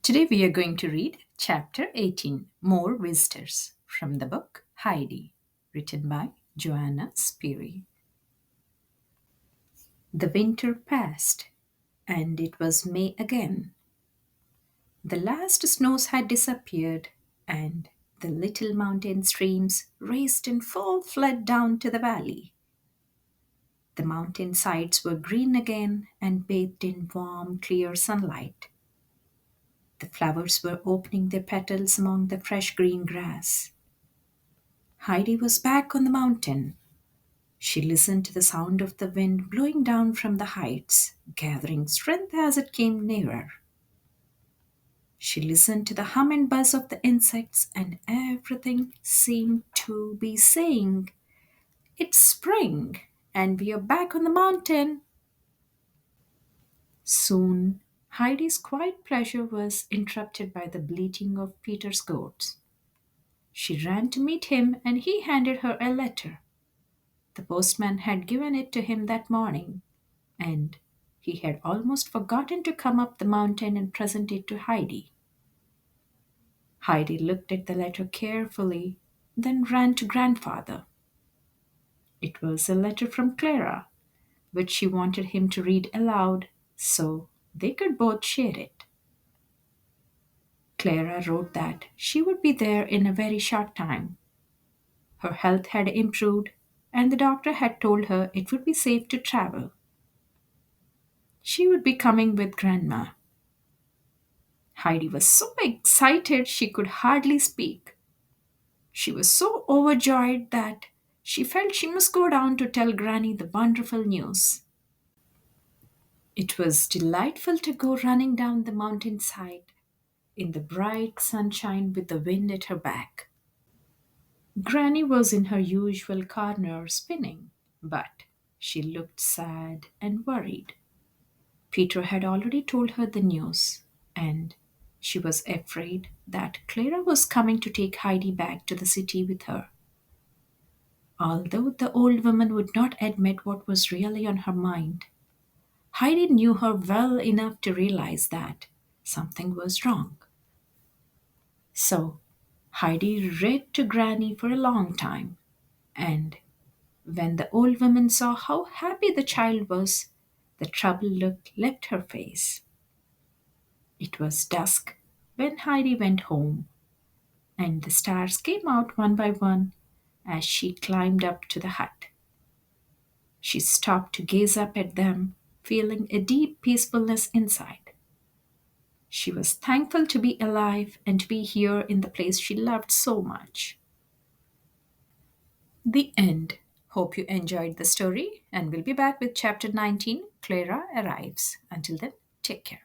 Today we are going to read Chapter 18 More Visitors from the book Heidi, written by Joanna Spiri. The winter passed, and it was May again. The last snows had disappeared, and the little mountain streams raced in full flood down to the valley. The mountain sides were green again and bathed in warm, clear sunlight. The flowers were opening their petals among the fresh green grass. Heidi was back on the mountain. She listened to the sound of the wind blowing down from the heights, gathering strength as it came nearer. She listened to the hum and buzz of the insects, and everything seemed to be saying, "It's spring, and we are back on the mountain." Soon, Heidi's quiet pleasure was interrupted by the bleating of Peter's goats. She ran to meet him, and he handed her a letter. The postman had given it to him that morning, and he had almost forgotten to come up the mountain and present it to Heidi. Heidi looked at the letter carefully, then ran to grandfather. It was a letter from Clara, which she wanted him to read aloud so they could both share it. Clara wrote that she would be there in a very short time. Her health had improved, and the doctor had told her it would be safe to travel. She would be coming with Grandma. Heidi was so excited she could hardly speak. She was so overjoyed that she felt she must go down to tell Granny the wonderful news. It was delightful to go running down the mountainside in the bright sunshine with the wind at her back. Granny was in her usual corner spinning, but she looked sad and worried. Peter had already told her the news, and she was afraid that Clara was coming to take Heidi back to the city with her. Although the old woman would not admit what was really on her mind, Heidi knew her well enough to realize that something was wrong. So Heidi read to Granny for a long time, and when the old woman saw how happy the child was, the troubled look left her face. It was dusk when Heidi went home, and the stars came out one by one as she climbed up to the hut. She stopped to gaze up at them, feeling a deep peacefulness inside. She was thankful to be alive and to be here in the place she loved so much. The end. Hope you enjoyed the story, and we'll be back with chapter 19 Clara Arrives. Until then, take care.